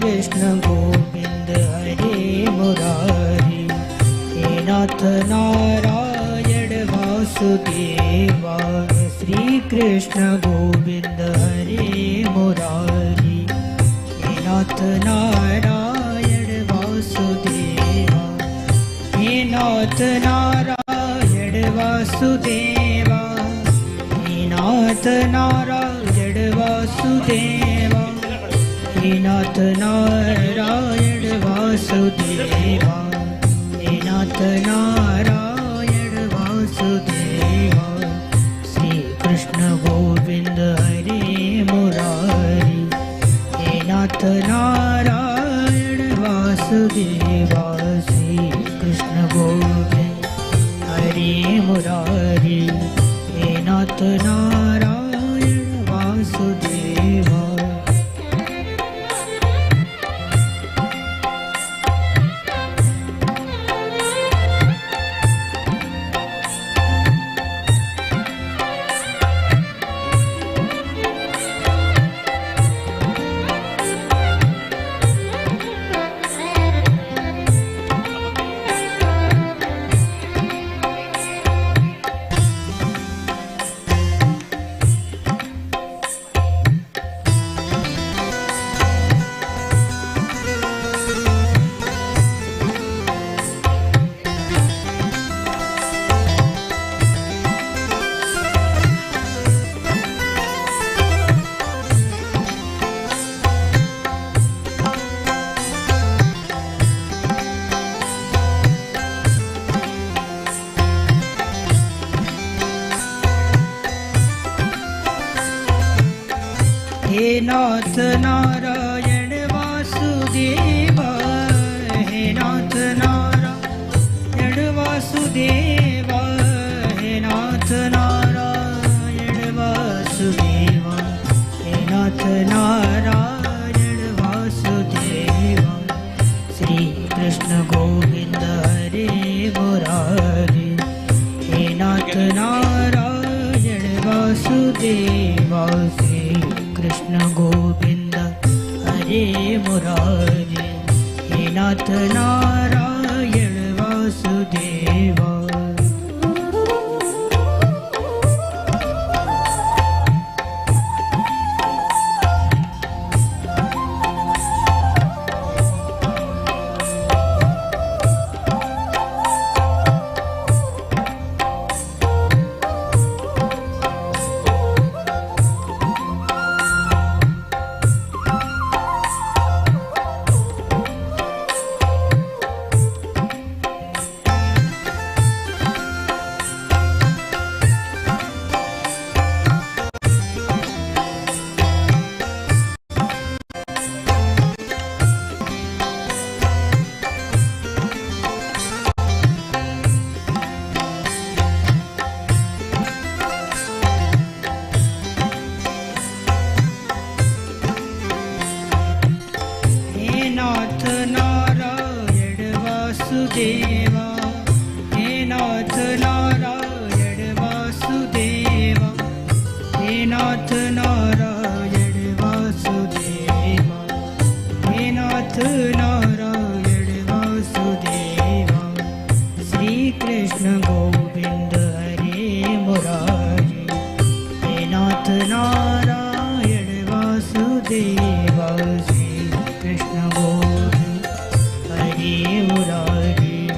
कृष्ण गोविंद हरे मुरारी। हे नाथ नारायण वासुदेवा श्री कृष्ण गोविंद हरे मुरारी। हे नाथ नारायण वासुदेवा। हे नाथ नारायण वासुदेवा। हे नाथ नारायण वासुदेवा। हे नाथ नारायण वासुदेवा। हे नाथ नारायण वासुदेवा। श्री कृष्ण गोविंद हरे मुरारी। हे नाथ नारायण वासुदेवा। श्री कृष्ण गोविंद हरे मुरारी। हे नाथ नारायण वासुदेवा। हे नाथ नारायण वासुदेवा। हे नाथ नारायण वासुदेवा। हे नाथ नारायण वासुदेवा। हे नाथ नारायण वासुदेवा। श्री कृष्ण गोविंद हरे मुरारी। हे नाथ नारायण वासुदेवा। कृष्ण गोविंद हरे मुरारी। हे नाथ नारायण वासुदेवा। वासुदेवा। हे नाथ नारायण वासुदेवा। हे नाथ नारायण वासुदेवा। हे नाथ नारायण वासुदेवा। श्री कृष्ण गोविंद हरे मुरारी। हे नाथ नारायण वासुदेवा। श्री कृष्ण गोविंद हरे मुरारी।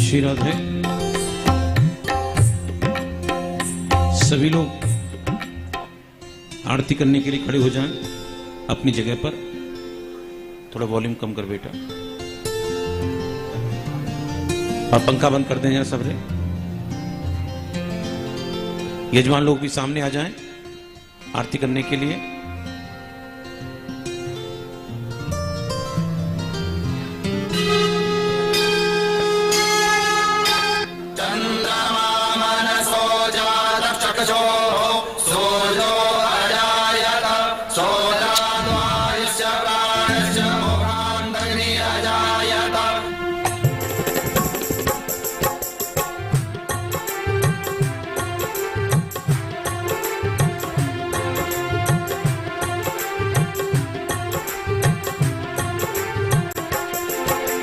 श्री राधे। सभी लोग आरती करने के लिए खड़े हो जाएं अपनी जगह पर। थोड़ा वॉल्यूम कम कर बेटा, और पंखा बंद कर दें यहाँ सबरे। यजमान लोग भी सामने आ जाएं आरती करने के लिए।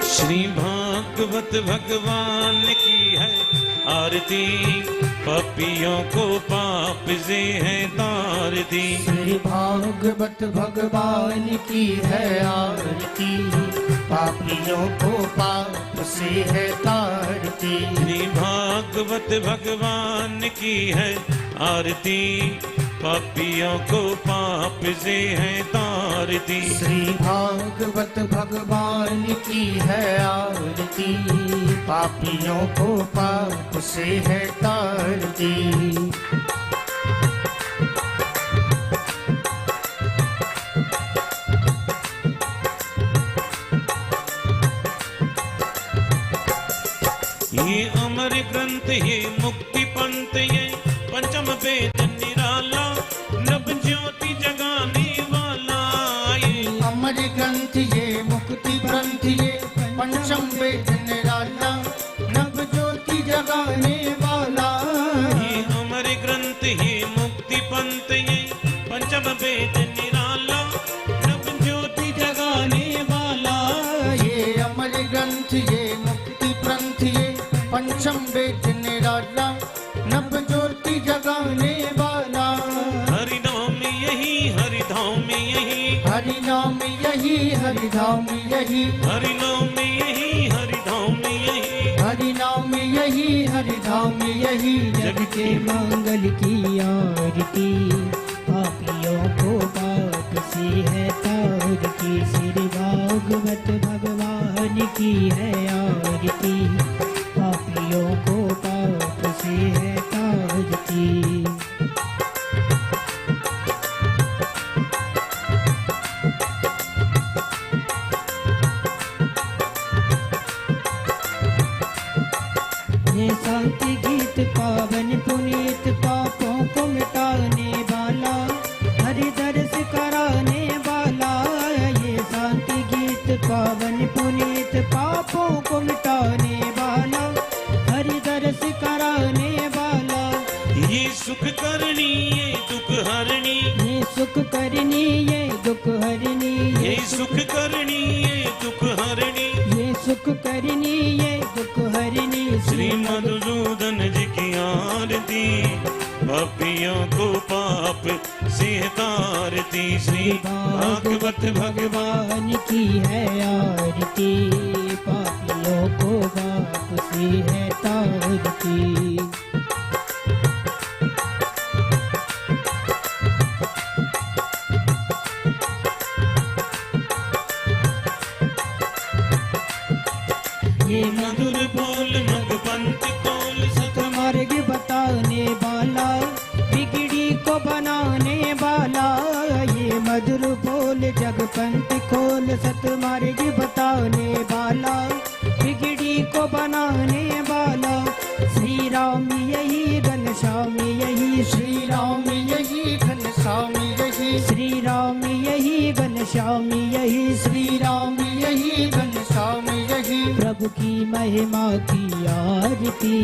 श्री भागवत भगवान की है आरती, पपियों को पाप से है तारती। श्री भागवत भगवान की है आरती, पापियों को पाप से है तारती। श्री भागवत भगवान की है आरती, पापियों को पाप से है तारती। श्री भागवत भगवान की है आरती, पापियों को पाप से है तारती। ये अमर ग्रंथ, ये मुक्ति पंथ, ये पंचम वेद निराला, नव ज्योति जगाने वाला। ये अमर ग्रंथ, ये मुक्ति पंथ, ये पंचम वेद निराला, नव ज्योति जगाने वाला। ये अमर ग्रंथ, ये मुक्ति पंथ, ये पंचम वेद निराला, नव ज्योति जगाने वाला। ये अमर ग्रंथ, ये मुक्ति पंथ, ये पंचम वेद निराला, नव ज्योति जगाने वाला। हरिनाम यही, हरिधाम यही, हरिनाम यही, हरिधाम यही, हरिनाम यही, हरिधाम यही, हरिनाम यही, हरिधाम यही। जग के मंगल की आरती, पापियों को पाप से है तारती। श्री भागवत भगवान की है आरती, पापियों को पाप से है तारती। ये शांति गीत पावन पुनीत, पापों को मिटाने वाला, हरि दर्श कराने वाला। ये शांति गीत पावन पुनीत, पापों को मिटाने वाला, हरि दर्श कराने वाला। ये सुख करनी, ये दुख हरणी, ये सुख करनी, ये दुख हरनी, ये सुख करनी, ये दुख हरणी। ये सुख करनी, ये दुख हरनी। श्री मधुसूदन जी की आरती, पापियों को पाप से तारती। श्री भागवत भगवान की है आरती, पापियों को पाप से है तारती। ये मधुर बोल मग पंथ खोल, सतमार्ग बताने वाला, बिगड़ी को बनाने वाला। ये मधुर बोल जगपंथ खोल, सतमार्ग बताने वाला, बिगड़ी को बनाने वाला। श्री राम यही, घनश्याम यही, श्री राम यही, घनश्याम यही, श्री राम यही, घनश्याम यही, श्री राम यही, घनश्याम यही। प्रभु की महिमा की आरती,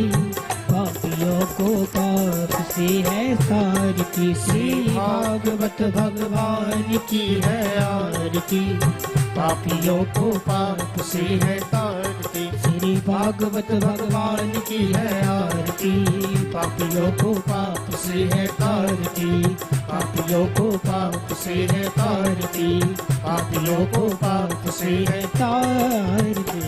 पापियों को पाप से है तारती। श्री भागवत भगवान की है आरती, पापियों को पाप से है तारती। श्री भागवत भगवान की है आरती, पापियों को पाप से है तारती। पापियों को पाप से है तारती, पापियों को पाप से है तारती।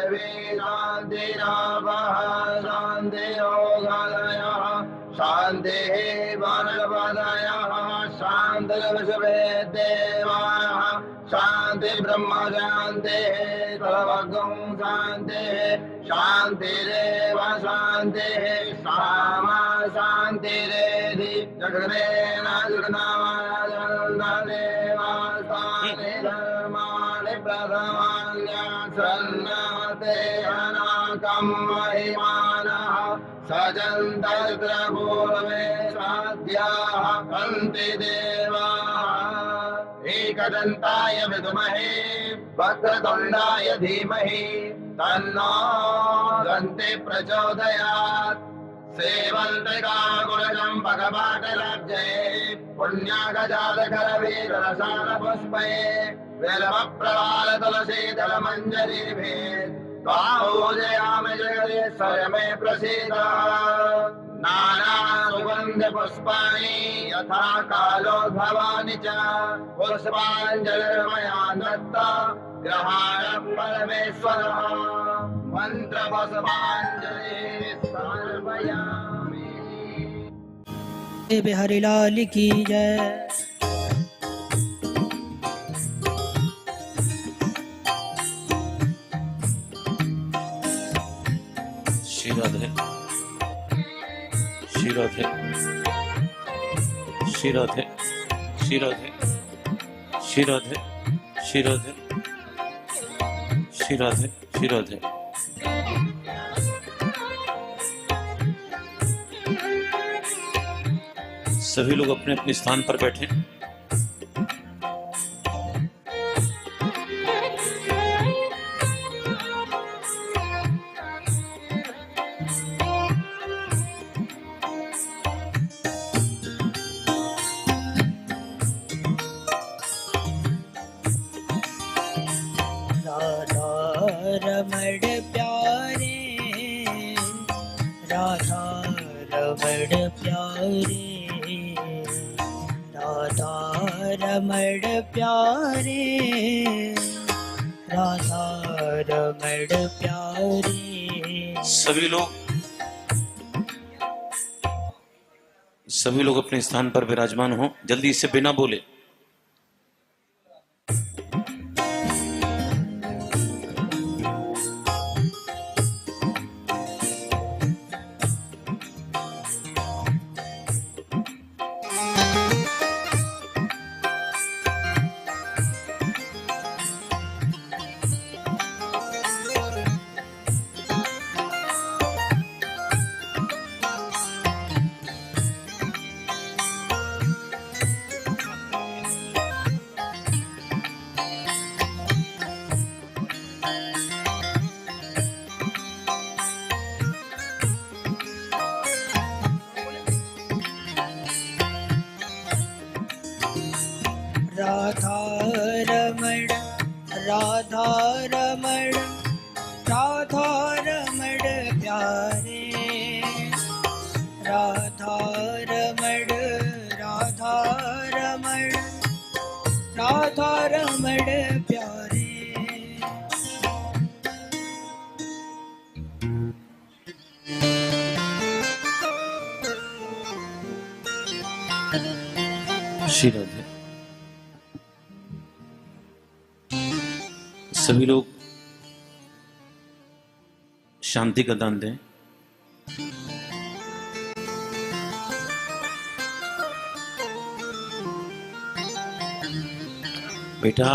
पृथिवी शान्तिरापः शान्तिरोगादयः शान्तिः वनस्पतयः शान्तिर्विश्वे देवाः शान्ति ब्रह्म शान्तिः सर्वगं शान्तिः शान्तिरेव शान्तिः सामा शान्तिरेधि जगदेन जगन्नामायदेवास्तानि धर्माणि प्रथमान्यासन्नाते अनाकं महिमानः सजन्तत्र पूर्वे साध्याः सन्ति देवाः एकदन्ताय विद्महे वक्रतुण्डाय धीमहि तन्नो दन्ति प्रचोदयात् सेवन्तिकाकुलजं भगवाटलब्जे पुण्यागजातकरवीररसालपुष्पे विलवप्रवालतुलसीदलमञ्जरीभिः त्वामूजयामि जगदीश्वर मे प्रसीद नानासुगन्धपुष्पाणि यथा कालोद्भवानि च पुष्पाञ्जलिर्मया दत्ता ग्रहाण परमेश्वरः मन्त्रपुष्पाञ्जलिः समर्पयामि। बिहारी लाल की जय। श्री राधे श्री राधे श्री राधे श्री राधे श्री राधे श्री राधे श्री राधे श्री राधे। सभी लोग अपने अपने स्थान पर बैठे। रमण प्यारे राधा रमण प्यारे राधा रमण प्यारे राधा रमण प्यारे। सभी लोग अपने स्थान पर विराजमान हो। जल्दी से बिना बोले। राधा रमण राधा रमण राधा रमण प्यारे राधा रमण राधा रमण राधा रमण प्यारे। श्री राधे। सभी लोग शांति का दान दें। बेटा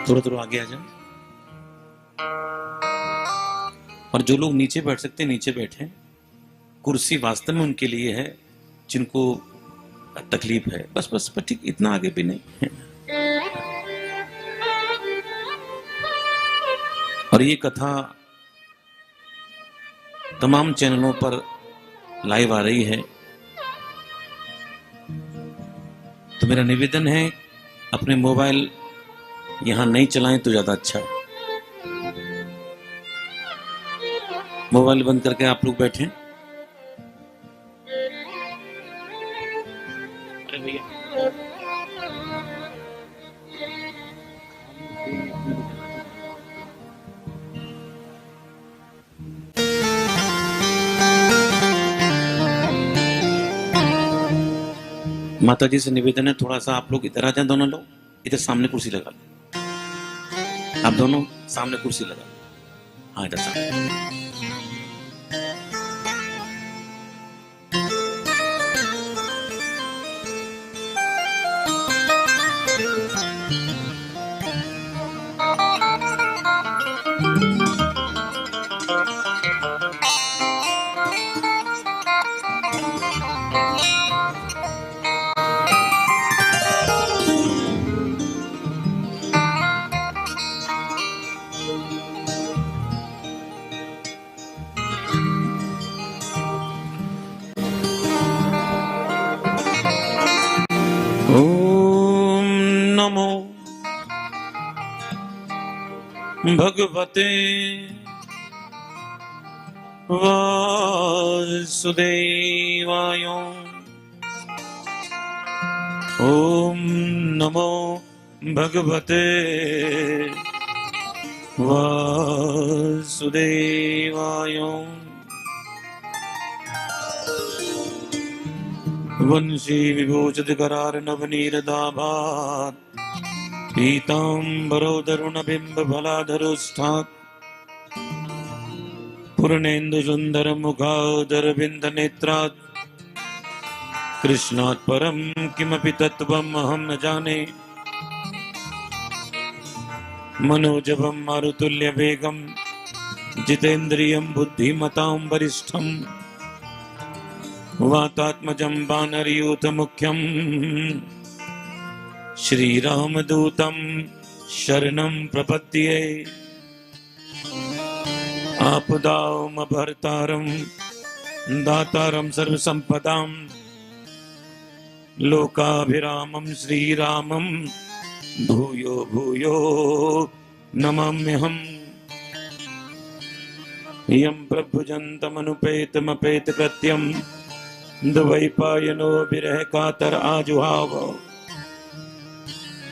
थोड़ा थोड़ा आगे आ जाए। और जो लोग नीचे बैठ सकते हैं नीचे बैठे। कुर्सी वास्तव में उनके लिए है जिनको तकलीफ है, बस बस बस ठीक, इतना आगे भी नहीं है। और ये कथा तमाम चैनलों पर लाइव आ रही है, तो मेरा निवेदन है अपने मोबाइल यहां नहीं चलाएं तो ज्यादा अच्छा है। मोबाइल बंद करके आप लोग बैठें। अरे भैया माता जी से निवेदन है, थोड़ा सा आप लोग इधर आ जाएं, दोनों लोग इधर सामने कुर्सी लगा लें। आप दोनों सामने कुर्सी लगा लें। हाँ इधर सामने। ओम नमो भगवते वासुदेवाय। ओम नमो भगवते वासुदेवाय। वंशी विभूषित करार नवनीरदाभात पीतांबरो दरुण बिंब फलाधरुष्ठात् पूर्णेन्दु सुंदर मुखादर बिंद नेत्रात् कृष्णात् परम किमपि तत्त्वम् अहं न जाने। मनोजवं मारुतुल्य वेगं जितेन्द्रियं बुद्धिमतां वरिष्ठं वातात्मजं वानरयूथ मुख्यं श्रीरामदूतं शरणं प्रपद्ये। आपदामभर्तारं दातारं सर्वसम्पदां लोकाभिरामं श्रीरामं भूयो भूयो नमाम्यहम्। यं प्रभुजन्तमनुपेतमपेतकृत्यं द्वैपायनो विरह कातर आजुहाव।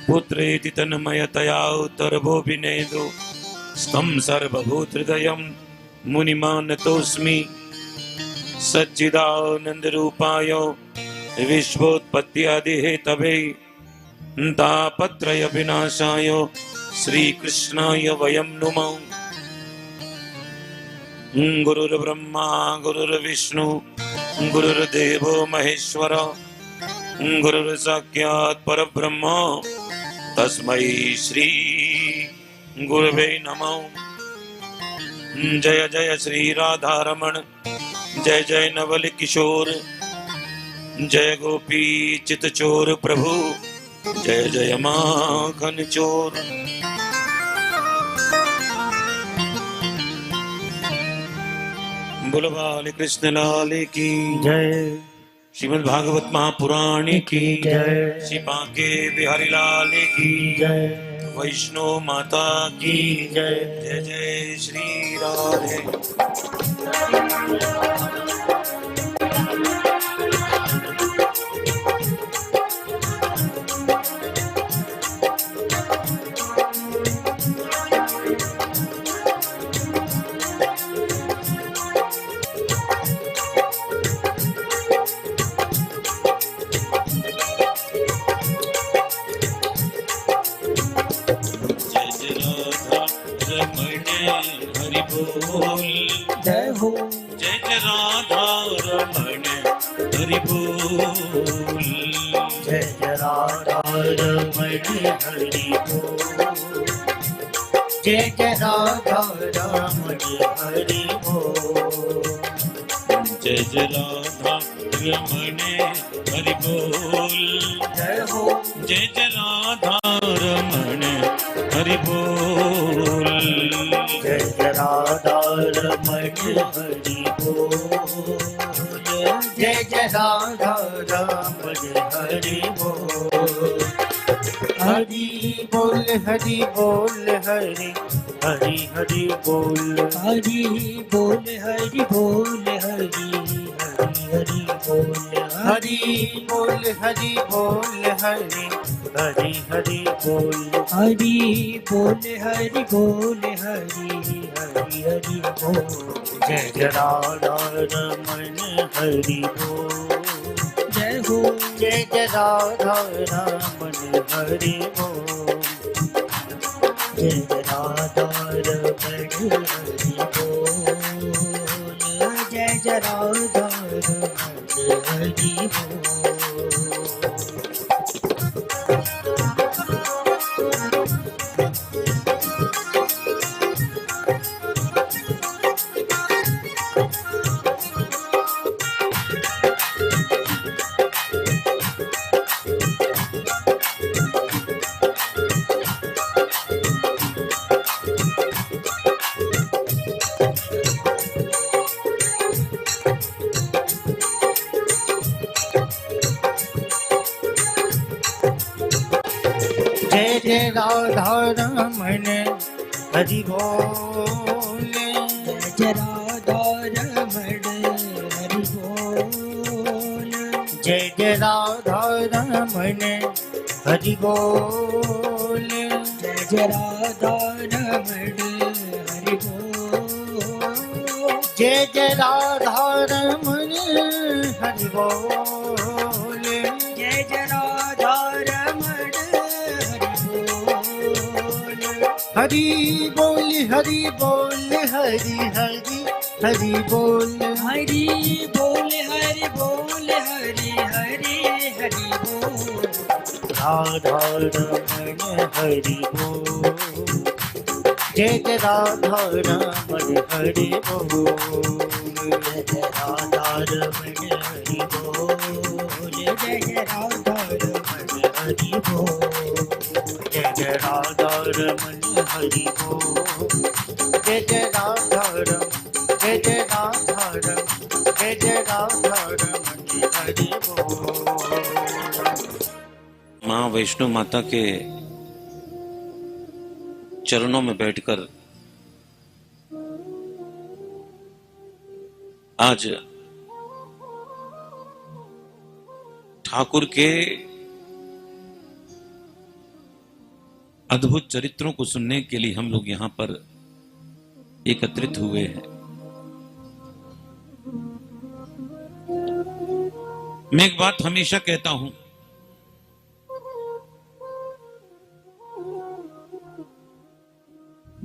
पुत्रेति तन्मयतया उत्तरभो विनेदु स्तं सर्वभूतहृदयं मुनिमानतोऽस्मि। सच्चिदानन्दरूपाय विश्वोत्पत्त्यादिहेतवे तापत्रय विनाशाय श्रीकृष्णाय वयं नुमः। गुरुर्ब्रह्मा गुरुर्विष्णु गुरुर्देवो महेश्वर गुरुर्साक्षात् परब्रह्म तस्मै श्री गुरवे नमः। जय जय श्री राधारमण जय जय नवल किशोर जय गोपी चितचोर प्रभु जय जय माखन चोर। बोलो बाल कृष्ण लाल की जय। श्रीमद् भागवत महापुराण की जय। श्री बांके बिहारी लाल की जय। वैष्णो माता की जय। जय जय श्री राधे। जय हो। जय जय राधा रमण हरि बोल। जय जय राधा रमण हरि बोल। जय जय राधा रमण हरि ब्रज राधा रमण हरि बोल। जय हो जय जय राधा रमण हरि बोल। जय जय राधा रमण हरि बोल। जय जय राधा रमण हरि बोल। हरि बोल हरि बोल हरि हरि हरि बोल। हरि बोल हरि बोल हरि हरि हरि बोल। हरि बोल हरि बोल हरि हरि हरि बोल। हरि बोल हरि बोल हरि हरि हरि बोल। जय जय राधा रमण हरि बोल। जय हो जय जय राधा रमण हरि बोल। जय जय राधा रमण हरि बोल। जय जय राधा रमण हरि बोल। जय जय राधा रमण हरि बोल। जय राधा रमण हरि बोल। जय जय राधा रमण हरि बोल। जय जय राधा रमण हरि बोल। जय जय राधा रमण हरि बोल। जय जय राधा रमण हरि बोल। हरि बोल हरि हरि हरि बोल। हरि बोल हरि बोल हरि हरि हरि बोल। राधा रमण हरि बोल। जय जय राधा रमण हरि बोल। जय जय राधा रमण हरि बोल। जय जय राधा रमण हरि बोल। जय जय राधा रमण हरि बोल। जय जय राधा रमण जय जय राधा रमण जय जय राधा रमण हरि बोल। माँ वैष्णो माता के चरणों में बैठकर आज ठाकुर के अद्भुत चरित्रों को सुनने के लिए हम लोग यहां पर एकत्रित हुए हैं। मैं एक बात हमेशा कहता हूं,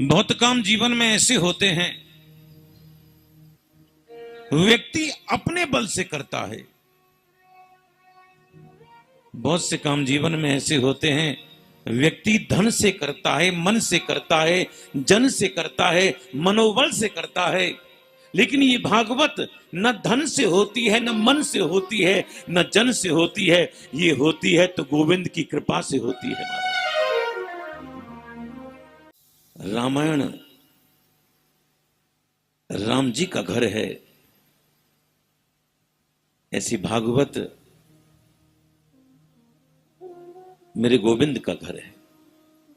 बहुत काम जीवन में ऐसे होते हैं व्यक्ति अपने बल से करता है। बहुत से काम जीवन में ऐसे होते हैं व्यक्ति धन से करता है, मन से करता है, जन से करता है, मनोबल से करता है। लेकिन ये भागवत न धन से होती है, न मन से होती है, न जन से होती है। ये होती है तो गोविंद की कृपा से होती है। रामायण राम जी का घर है, ऐसी भागवत मेरे गोविंद का घर है।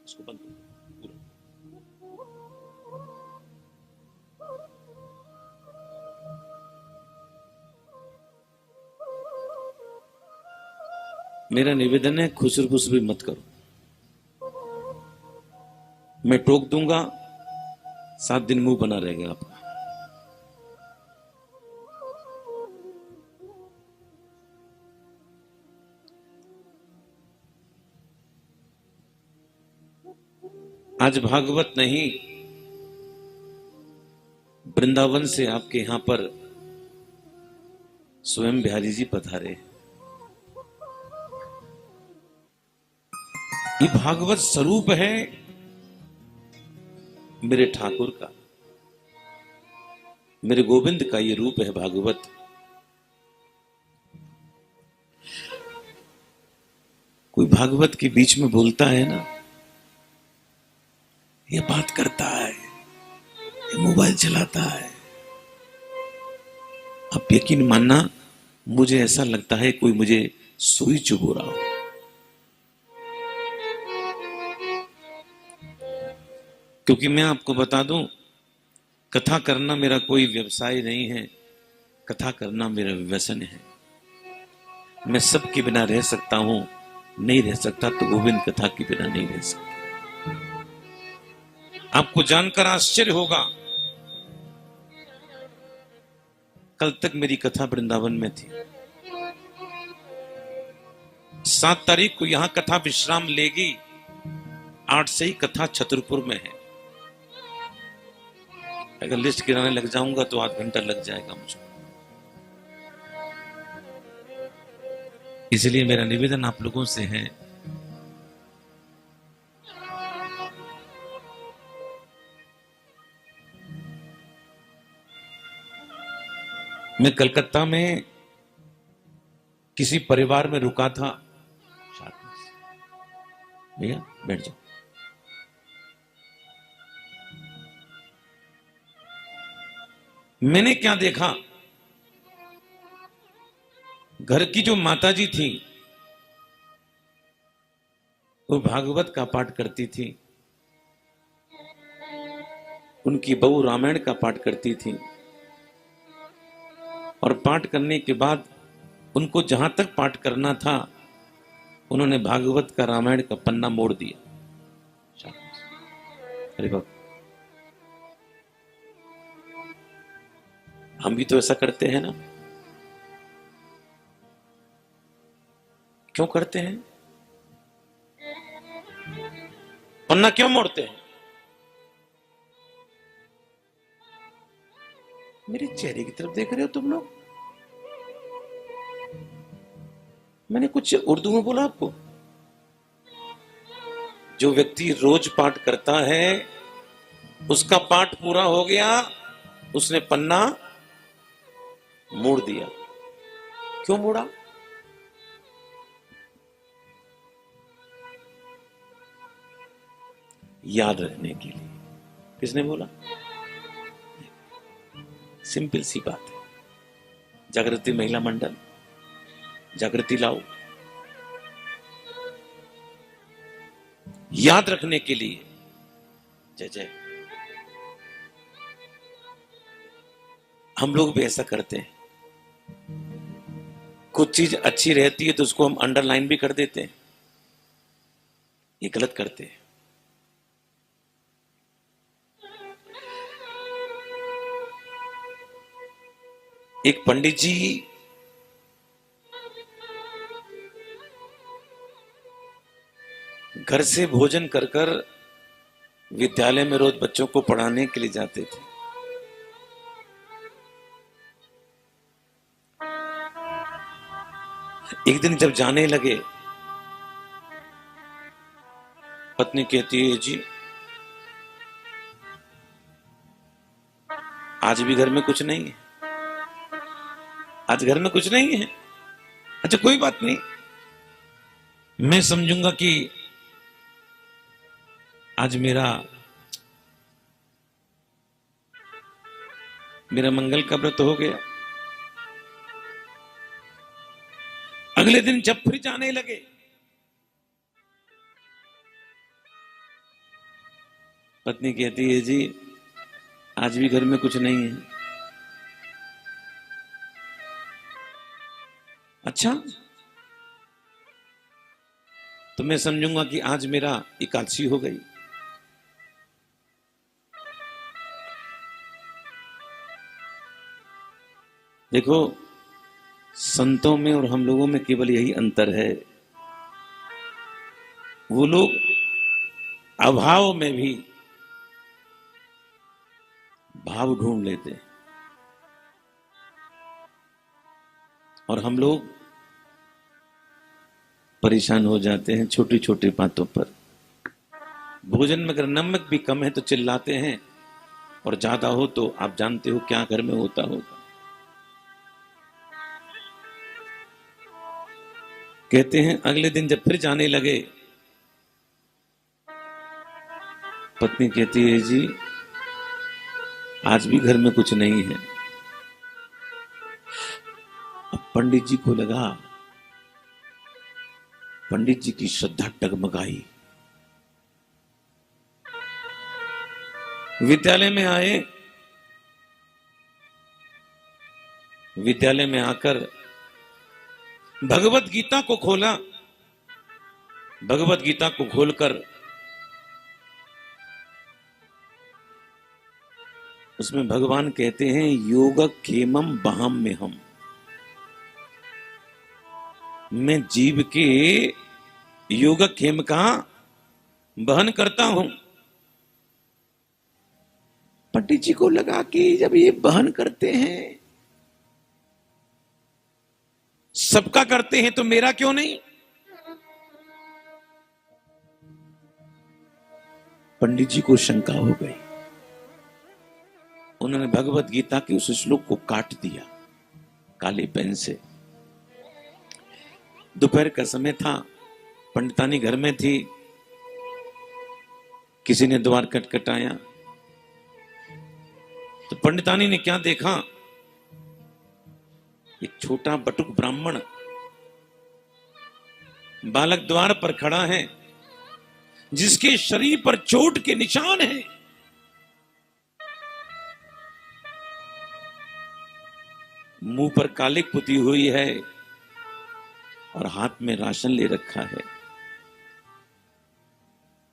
इसको बंद करो। मेरा निवेदन है, खुसर खुसर मत करो। मैं टोक दूंगा, 7 दिन मुंह बना रहेगा आपका। आज भागवत नहीं, वृंदावन से आपके यहां पर स्वयं बिहारी जी पधारे। ये भागवत स्वरूप है मेरे ठाकुर का, मेरे गोविंद का ये रूप है भागवत। कोई भागवत के बीच में बोलता है ना, ये बात करता है, ये मोबाइल चलाता है, आप यकीन मानना मुझे ऐसा लगता है कोई मुझे सुई चुभो रहा हो। क्योंकि मैं आपको बता दूं, कथा करना मेरा कोई व्यवसाय नहीं है, कथा करना मेरा व्यसन है। मैं सबके बिना रह सकता हूं, नहीं रह सकता तो गोविंद कथा के बिना नहीं रह सकता। आपको जानकर आश्चर्य होगा, कल तक मेरी कथा वृंदावन में थी, 7 तारीख को यहां कथा विश्राम लेगी, 8 से ही कथा छतरपुर में है। अगर लिस्ट गिराने लग जाऊंगा तो आध घंटा लग जाएगा मुझको। इसलिए मेरा निवेदन आप लोगों से है, मैं कलकत्ता में किसी परिवार में रुका था। भैया बैठ जाओ। मैंने क्या देखा, घर की जो माताजी थी वो भागवत का पाठ करती थी, उनकी बहू रामायण का पाठ करती थी, और पाठ करने के बाद उनको जहां तक पाठ करना था उन्होंने भागवत का रामायण का पन्ना मोड़ दिया। अरे बाप, हम भी तो ऐसा करते हैं ना? क्यों करते हैं? पन्ना क्यों मोड़ते हैं? मेरे चेहरे की तरफ देख रहे हो तुम लोग? मैंने कुछ उर्दू में बोला आपको? जो व्यक्ति रोज पाठ करता है उसका पाठ पूरा हो गया, उसने पन्ना मोड़ दिया। क्यों मोड़ा? याद रखने के लिए। किसने बोला? सिंपल सी बात है। जागृति महिला मंडल, जागृति लाओ, याद रखने के लिए। जय जय। हम लोग भी ऐसा करते हैं, कुछ चीज अच्छी रहती है तो उसको हम अंडरलाइन भी कर देते हैं, ये गलत करते हैं। एक पंडित जी घर से भोजन कर कर विद्यालय में रोज बच्चों को पढ़ाने के लिए जाते थे। एक दिन जब जाने लगे, पत्नी कहती है, जी आज भी घर में कुछ नहीं है, आज घर में कुछ नहीं है। अच्छा कोई बात नहीं, मैं समझूंगा कि आज मेरा मंगल का व्रत हो गया। अगले दिन जब फिर जाने लगे, पत्नी कहती है, जी आज भी घर में कुछ नहीं है। अच्छा, तो मैं समझूंगा कि आज मेरा एकादशी हो गई। देखो, संतों में और हम लोगों में केवल यही अंतर है, वो लोग अभाव में भी भाव ढूंढ लेते हैं और हम लोग परेशान हो जाते हैं छोटी छोटी बातों पर। भोजन में अगर नमक भी कम है तो चिल्लाते हैं, और ज्यादा हो तो आप जानते हो क्या घर में होता होगा। कहते हैं अगले दिन जब फिर जाने लगे, पत्नी कहती है जी आज भी घर में कुछ नहीं है। अब पंडित जी को लगा, पंडित जी की श्रद्धा डगमगाई। विद्यालय में आए, विद्यालय में आकर भगवत गीता को खोला। भगवत गीता को खोलकर उसमें भगवान कहते हैं योगक्षेमं वहाम में हम, मैं जीव के योगक्षेम का वहन करता हूं। पंडित जी को लगा कि जब ये वहन करते हैं, सबका करते हैं, तो मेरा क्यों नहीं? पंडित जी को शंका हो गई। उन्होंने भगवत गीता के उस श्लोक को काट दिया काले पेन से। दोपहर का समय था, पंडितानी घर में थी। किसी ने द्वार खटखटाया तो पंडितानी ने क्या देखा, एक छोटा बटुक ब्राह्मण बालक द्वार पर खड़ा है, जिसके शरीर पर चोट के निशान हैं। मुंह पर कालिक पुती हुई है और हाथ में राशन ले रखा है।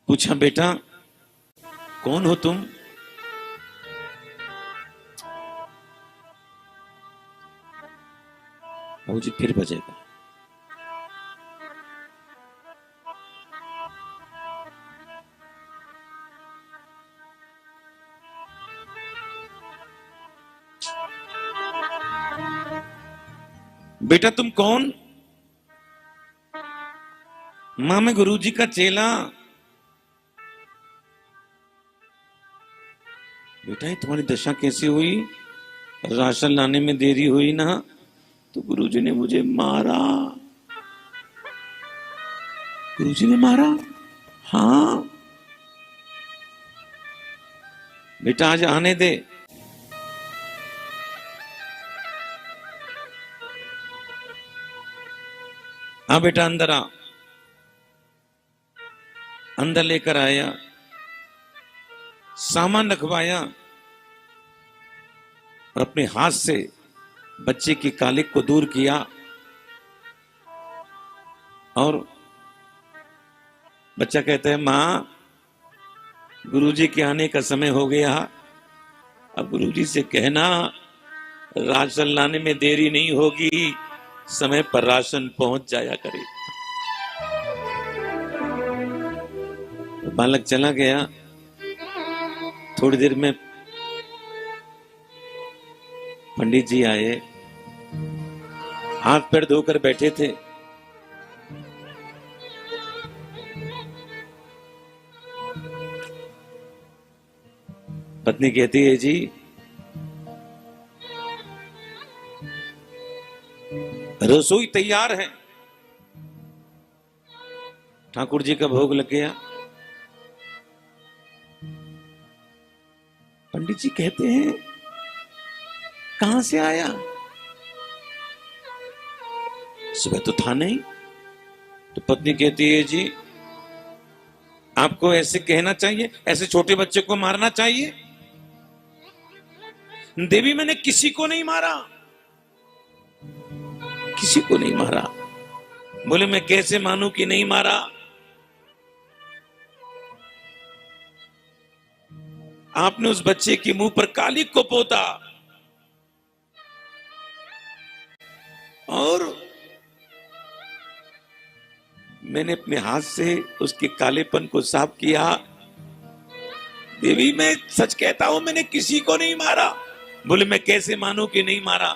पूछा बेटा कौन हो तुम? बाबूजी फिर बजेगा। बेटा तुम कौन? मां मैं गुरुजी का चेला। बेटा ये तुम्हारी दशा कैसी हुई? राशन लाने में देरी हुई ना, तो गुरुजी ने मुझे मारा। गुरुजी ने मारा? हाँ। बेटा आज आने दे। हाँ बेटा अंदर आ। अंदर लेकर आया, सामान रखवाया और अपने हाथ से बच्चे की कालिक को दूर किया और बच्चा कहता है मां गुरुजी के आने का समय हो गया, अब गुरुजी से कहना राशन लाने में देरी नहीं होगी, समय पर राशन पहुंच जाया करे। बालक चला गया। थोड़ी देर में पंडित जी आए, हाथ पैर धोकर बैठे थे। पत्नी कहती है जी रसोई तैयार है, ठाकुर जी का भोग लग गया। पंडित जी कहते हैं कहां से आया? सुबह तो था नहीं। तो पत्नी कहती है जी आपको ऐसे कहना चाहिए, ऐसे छोटे बच्चे को मारना चाहिए? देवी मैंने किसी को नहीं मारा, किसी को नहीं मारा। बोले मैं कैसे मानूं कि नहीं मारा? आपने उस बच्चे के मुंह पर कालिक को पोता और मैंने अपने हाथ से उसके कालेपन को साफ किया। देवी मैं सच कहता हूं मैंने किसी को नहीं मारा। बोले मैं कैसे मानूं कि नहीं मारा?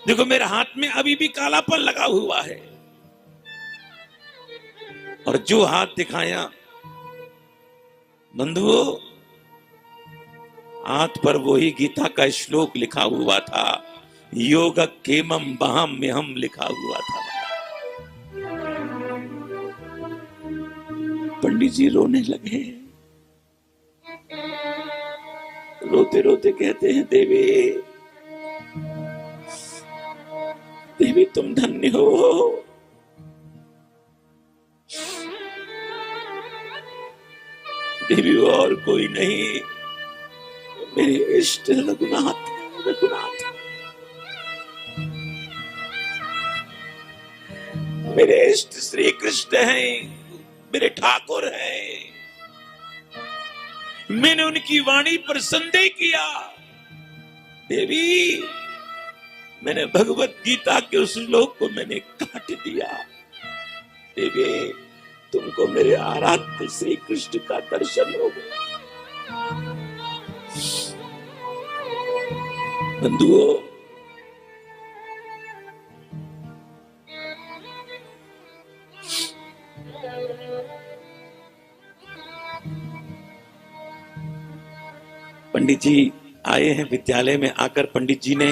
देखो मेरे हाथ में अभी भी कालापन लगा हुआ है। और जो हाथ दिखाया बंधुओं, हाथ पर वही गीता का श्लोक लिखा हुआ था, योगक्षेमं वहाम्यहम् लिखा हुआ था। पंडित जी रोने लगे। रोते रोते कहते हैं, देवी देवी तुम धन्य हो। देवी और कोई नहीं, मेरे इष्ट रघुनाथ रघुनाथ, मेरे इष्ट श्री कृष्ण हैं, मेरे ठाकुर हैं। मैंने उनकी वाणी पर संदेह किया। देवी मैंने भगवत गीता के उस श्लोक को मैंने काट दिया। देवी तुमको मेरे आराध्य श्री कृष्ण का दर्शन हो गया। बंधुओं, पंडित जी आए हैं विद्यालय में। आकर पंडित जी ने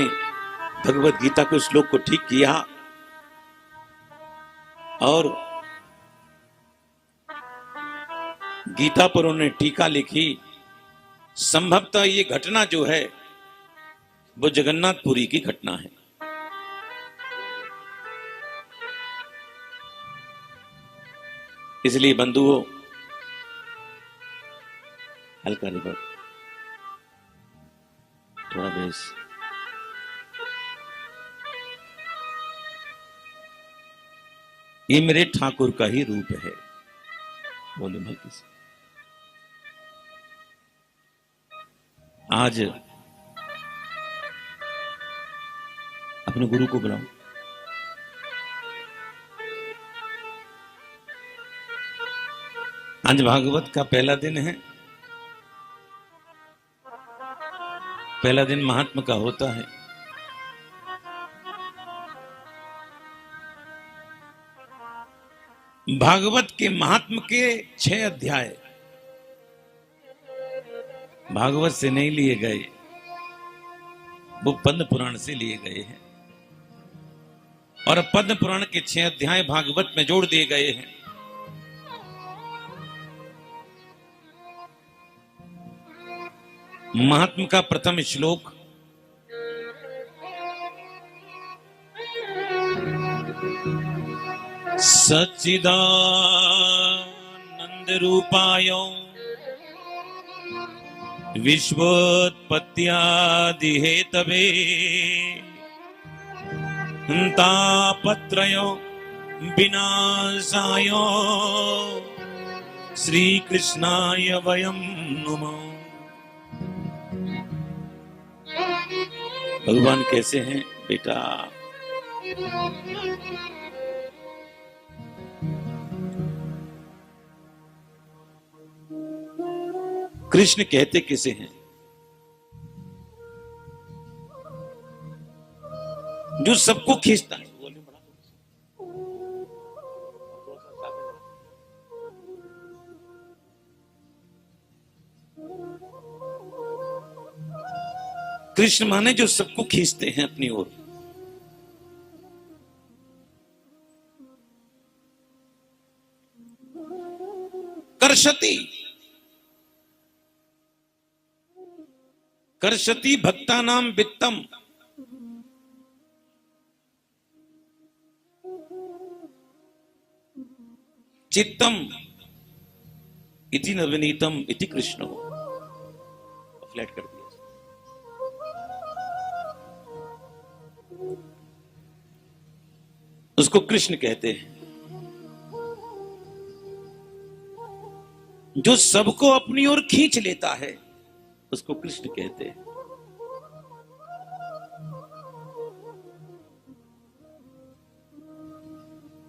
भगवत गीता के श्लोक को ठीक किया और गीता पर उन्होंने टीका लिखी। संभवतः ये घटना जो है वो जगन्नाथपुरी की घटना है। इसलिए बंधुओं, हल्का रिवर, थोड़ा बेस। ये मेरे ठाकुर का ही रूप है। बोले भक्ति से आज अपने गुरु को बुलाओ। आज भागवत का पहला दिन है। पहला दिन महात्मा का होता है। भागवत के महात्मा के 6 अध्याय भागवत से नहीं लिए गए, वो पद्म पुराण से लिए गए हैं और पद्म पुराण के 6 अध्याय भागवत में जोड़ दिए गए हैं। महात्मा का प्रथम श्लोक सच्चिदानंद रूपाय विश्वोत्पत्त्यादि हेतवे तापत्रय विनाशाय श्री कृष्णाय वयं नमः। भगवान कैसे हैं बेटा? कृष्ण कहते किसे हैं? जो सबको खींचता है। कृष्ण माने जो सबको खींचते हैं अपनी ओर। कर्षति कर्षति भक्तानां वित्तम चित्तम इति नवनीतम इति कृष्ण। फ्लैट कर दिया। उसको कृष्ण कहते हैं। जो सबको अपनी ओर खींच लेता है उसको कृष्ण कहते हैं।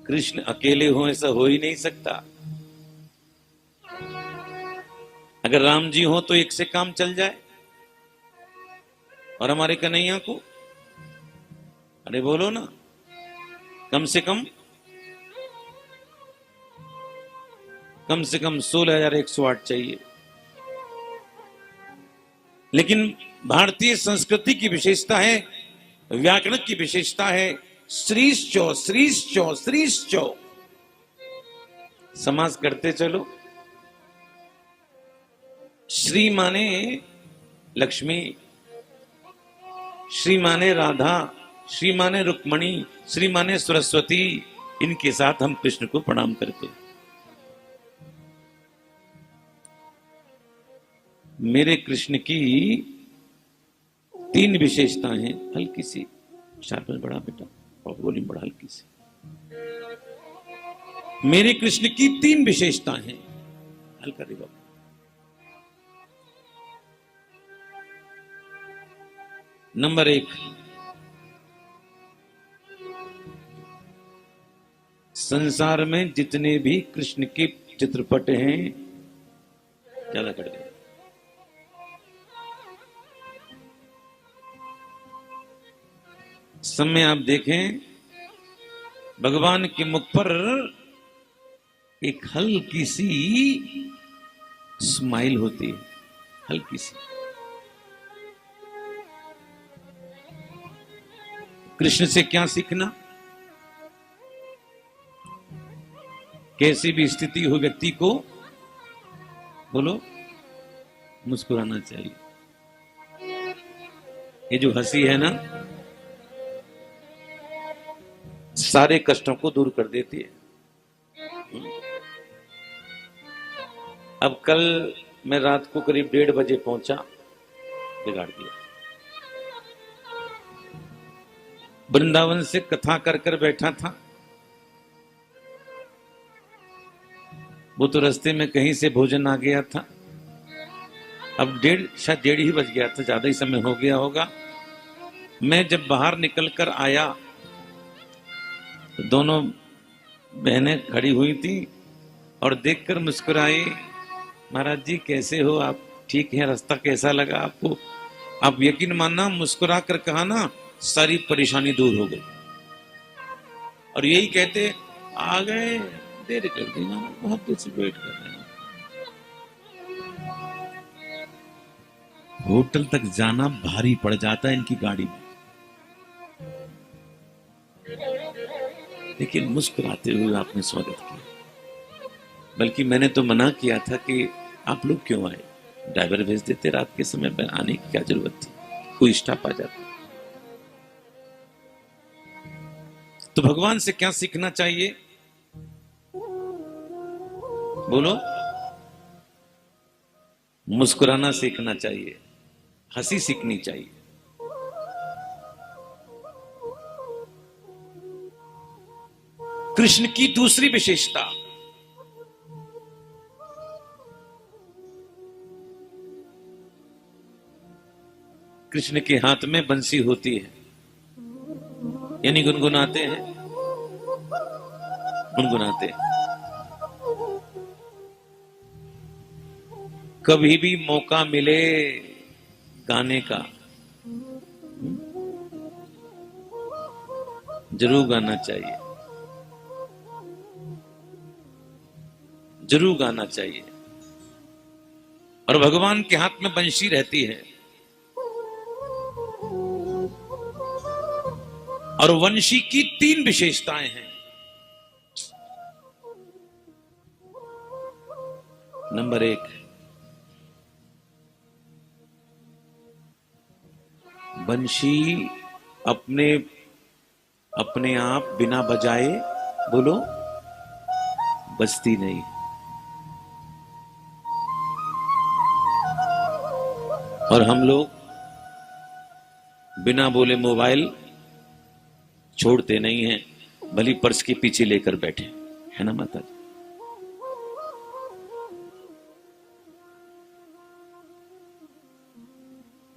कृष्ण अकेले हो ऐसा हो ही नहीं सकता। अगर राम जी हो तो एक से काम चल जाए। और हमारे कन्हैया को, अरे बोलो ना, कम से कम 16,108 चाहिए। लेकिन भारतीय संस्कृति की विशेषता है, व्याकरण की विशेषता है, श्रीश्चौ श्रीश्चौ श्रीश्चौ। समास करते चलो, श्री माने लक्ष्मी, श्री माने राधा, श्री माने रुक्मणी, श्री माने सरस्वती। इनके साथ हम कृष्ण को प्रणाम करते हैं। मेरे कृष्ण की 3 विशेषताएं हैं। हल्की सी शार्पनेस बढ़ा बेटा, और वॉल्यूम बढ़ा हल्की सी। मेरे कृष्ण की 3 विशेषताएं हैं। हल्का रे बाबू। नंबर 1, संसार में जितने भी कृष्ण के चित्रपट हैं, ज्यादा कर दे, समय आप देखें, भगवान के मुख पर एक हल्की सी स्माइल होती है, हल्की सी। कृष्ण से क्या सीखना? कैसी भी स्थिति हो व्यक्ति को बोलो मुस्कुराना चाहिए। ये जो हंसी है ना, सारे कष्टों को दूर कर देती है। अब कल मैं रात को करीब 1:30 बजे पहुंचा, बिगाड़ दिया। वृंदावन से कथा कर कर बैठा था, वो तो रास्ते में कहीं से भोजन आ गया था। अब शायद 1:30 ही बज गया था, ज्यादा ही समय हो गया होगा। मैं जब बाहर निकल कर आया तो दोनों बहनें खड़ी हुई थी और देखकर मुस्कुराई। महाराज जी कैसे हो आप? ठीक है, रास्ता कैसा लगा आपको? आप यकीन मानना, मुस्कुरा कर कहा ना, सारी परेशानी दूर हो गई। और यही कहते आ गए, देर कर दी ना, बहुत देर से वेट कर रहे हैं। होटल तक जाना भारी पड़ जाता है इनकी गाड़ी में, लेकिन मुस्कुराते हुए आपने स्वागत किया। बल्कि मैंने तो मना किया था कि आप लोग क्यों आए, ड्राइवर भेज देते, रात के समय पर आने की क्या जरूरत थी, कोई स्टॉप आ जाता। तो भगवान से क्या सीखना चाहिए? बोलो, मुस्कुराना सीखना चाहिए, हंसी सीखनी चाहिए। कृष्ण की दूसरी विशेषता, कृष्ण के हाथ में बंसी होती है, यानी गुनगुनाते हैं, गुनगुनाते हैं। कभी भी मौका मिले गाने का, जरूर गाना चाहिए, जरूर गाना चाहिए। और भगवान के हाथ में बंशी रहती है, और वंशी की 3 विशेषताएं हैं। नंबर 1, बंशी अपने आप बिना बजाए, बोलो, बजती नहीं। और हम लोग बिना बोले मोबाइल छोड़ते नहीं हैं, भली पर्स के पीछे लेकर बैठे, है ना माता जी?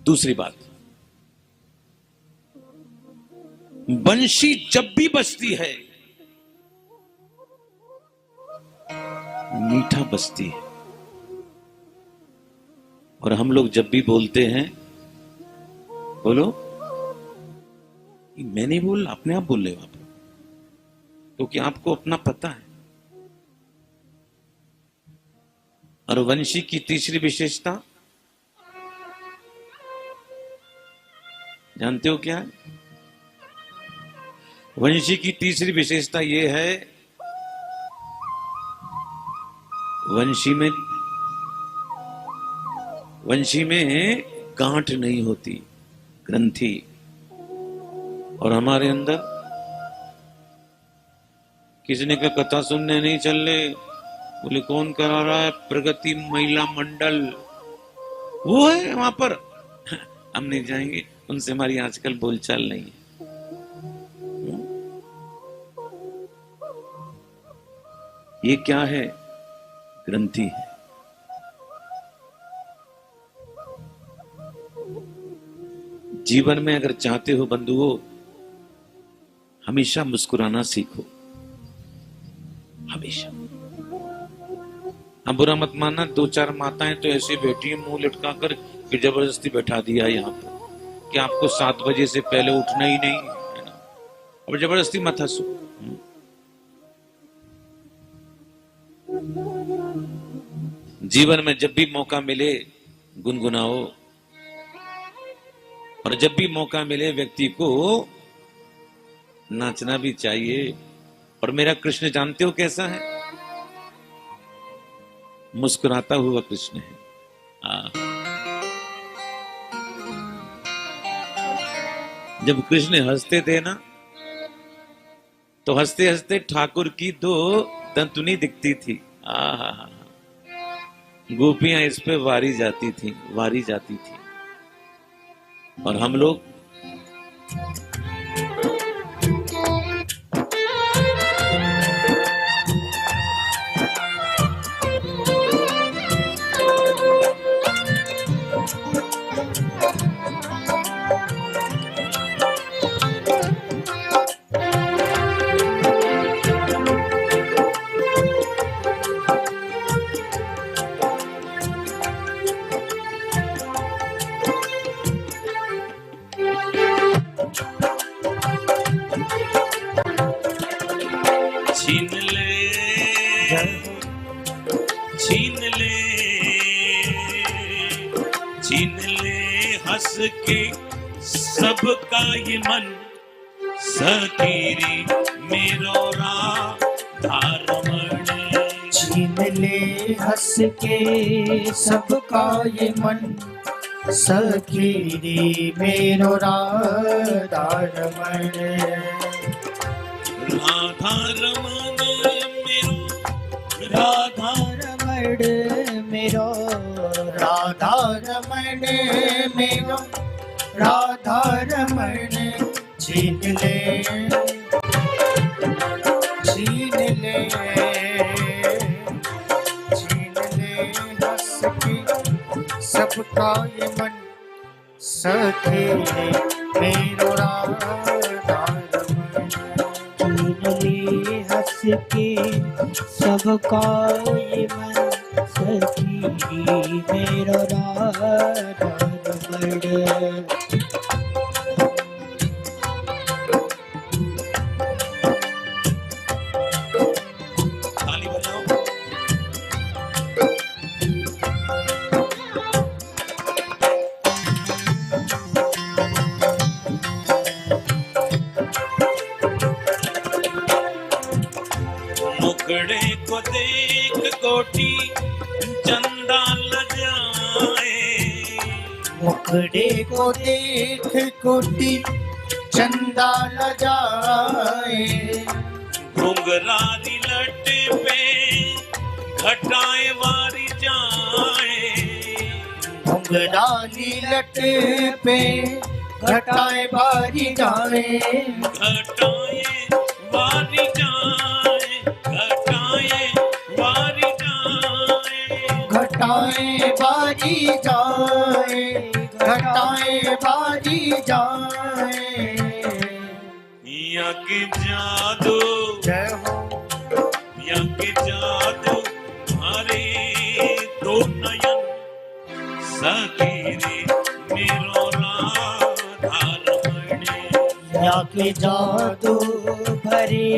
दूसरी बात, बंशी जब भी बजती है मीठा बजती है। और हम लोग जब भी बोलते हैं, बोलो, मैं नहीं बोल, अपने आप बोल रहे हो आप, क्योंकि आपको अपना पता है। और वंशी की तीसरी विशेषता जानते हो क्या है? वंशी की तीसरी विशेषता यह है, वंशी में वंशी में गांठ नहीं होती, ग्रंथि। और हमारे अंदर किसी ने कहा कथा सुनने नहीं चल रहे, बोले कौन करा रहा है? प्रगति महिला मंडल वो है वहां पर। हम नहीं जाएंगे, उनसे हमारी आजकल बोलचाल नहीं है। ये क्या है? ग्रंथि है। जीवन में अगर चाहते हो बंधुओं, हमेशा मुस्कुराना सीखो, हमेशा। अब बुरा मत मानना, 2-4 माताएं तो ऐसी बैठी है मुंह लटका कर, फिर जबरदस्ती बैठा दिया यहाँ पर कि आपको 7 बजे से पहले उठना ही नहीं है ना। अब जबरदस्ती मत हंसो। जीवन में जब भी मौका मिले गुनगुनाओ, और जब भी मौका मिले व्यक्ति को नाचना भी चाहिए। और मेरा कृष्ण जानते हो कैसा है? मुस्कुराता हुआ कृष्ण है। जब कृष्ण हंसते थे ना, तो हंसते हंसते ठाकुर की 2 दंतुनी दिखती थी। गोपियां इस पे वारी जाती थी। और हम लोग छीन ले हंस के सबका ये मन, सतीरी मेरो राधारमण। छीन ले हंस के सबका ये मन, सखीरी मेरो राधारमण। राधारमण मेरो, राधारमण मेरो, राधारमण मेरो, राधारमण। छीन ले हंस के सबका ये मन, सखे मेरो राधारमण। छीन ले हंस के सबका ये मन, सखी मेरो राधारमण। मुखड़े को देख कोटी चंदा लजाए, मुखड़े को देख कोटि चंदा लजाए। घुंघरारी लट पे घटाए वारी जाए, घुंघराली लट पे घटाए बारी जाए। घटाए वारी जाए, घटाए वारी जाए, घटाए बारी जाए, घटाए बारी जाए। या के जादू, जय हो या के जादू हरे 2 नयन, सतीरे मेरो राधारमण। या के जादू भरे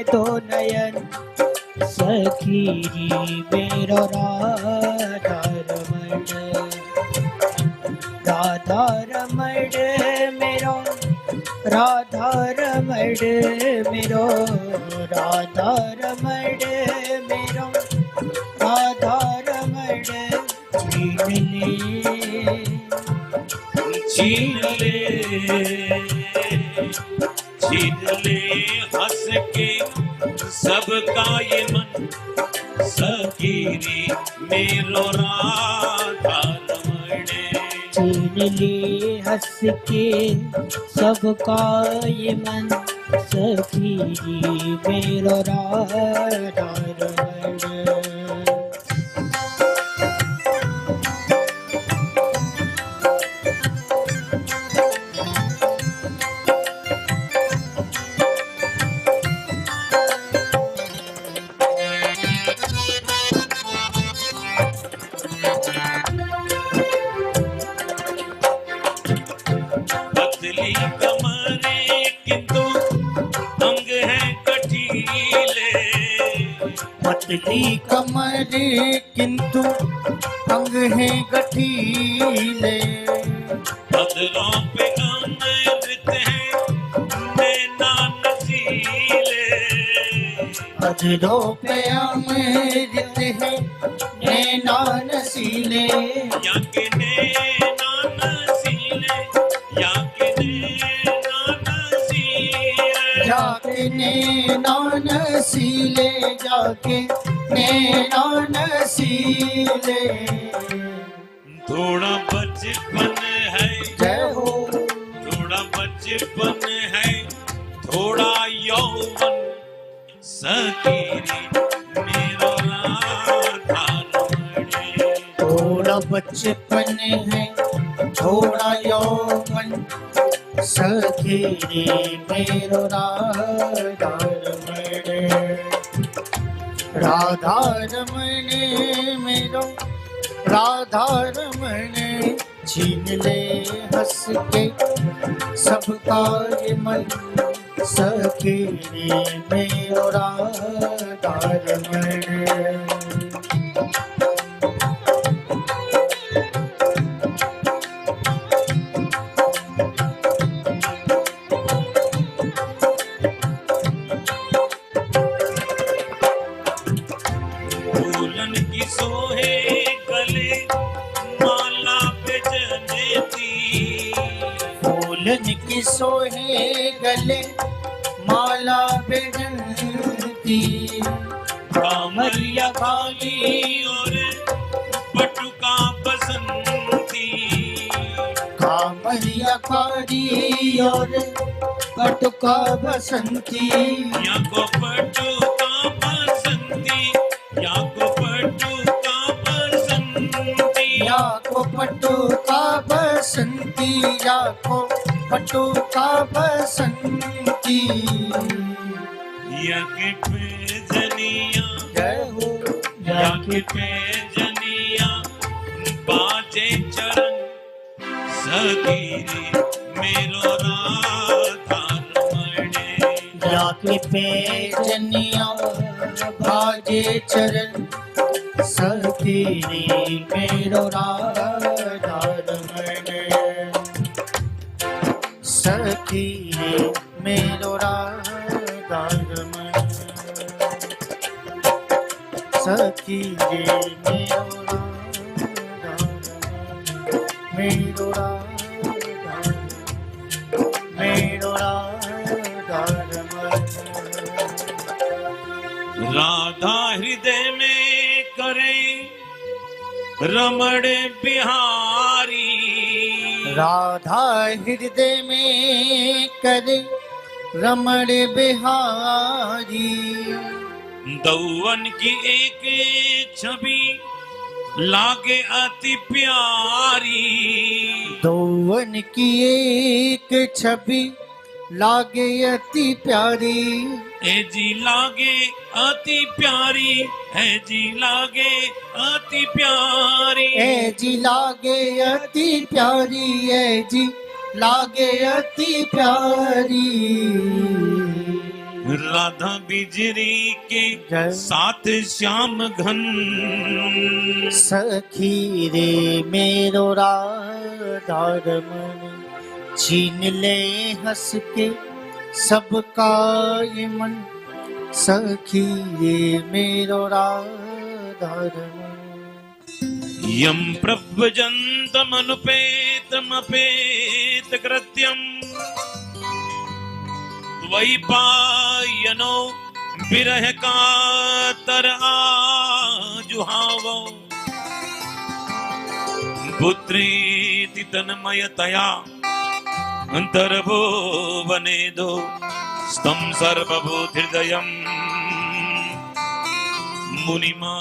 2 नयन, सखीरी मेरो राधारमण। राधारमण मेरो, राधारमण मेरो, राधारमण मेरो, राधारमण। छीन ले छीन ले हंस के सबका ये मन सकीरी मेरो राधा रमण छीन ले हंस के सबका ये मन सखी मेरो राधा रमण। पतली कमरे किंतु अंग है कठीले पतली कमर किंतु अंग है गठीले बदलों पे अमृत है नैना नसीले अजरों पे अमृत है नैना नसीले या के नैना नसीले या के नैना नसीले जाके नैना नसीले जाके नैना नसीले थोड़ा बचपन है जय हो थोड़ा बचपन है थोड़ा यौवन सतीरी मेरो राधा रमण थोड़ा बचपन है थोड़ा यौवन सखी रे मेरो राधा रमण राधा रमण मेरो राधा रमण छीन ले हंस के सबका ये मन सखी रे मेरो राधा रमण। फूलन की सोहे गले माला पे जनेती फूलन की सोहे गले माला बेजंती कामरिया खाली और बटुका बसंती कामरिया कारी और पटुका बसंती या को बटुका बसंती या को बटुका बसंती या को पटुका बसंती या को पटुका बसंती या के पे जनिया जय हो या के पे जनिया बाजे चरण सतीरी मेरो राधा रमण जाके पे जनिया बाजे चरण सखी रे मेरो राधा रमण सखी रे मेरो राधा रमण सखी रे मेरो राधा रमण मेरो राधा मेरो राधा रमण। राधा हृदय में करे रमण बिहारी राधा हृदय में करे रमण बिहारी दौवन की एक छवि लागे अति प्यारी दौवन की एक छवि लागे अति प्यारी ए जी लागे अति प्यारी है जी लागे अति प्यारी ए जी लागे अति प्यारी ए जी लागे अति प्यारी राधा बिजरी के जय। साथ श्याम घन सखी रे मेरो राधा रमण छीन ले हंस के सबका ये मन सखी रे मेरो राधा रमण यम प्रव्रजन्तमनुपेत प्रेतमपेत कृत्यम द्वैपायनो विरह कातर आजुहावो पुत्रीति तन्मयतया अंतर्भुवनेदो स्तम सर्वभूतहृदयम् मुनिमा।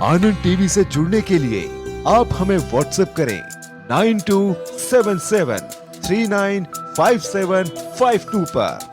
आनंद टीवी से जुड़ने के लिए आप हमें व्हाट्सएप करें 9277395752 पर।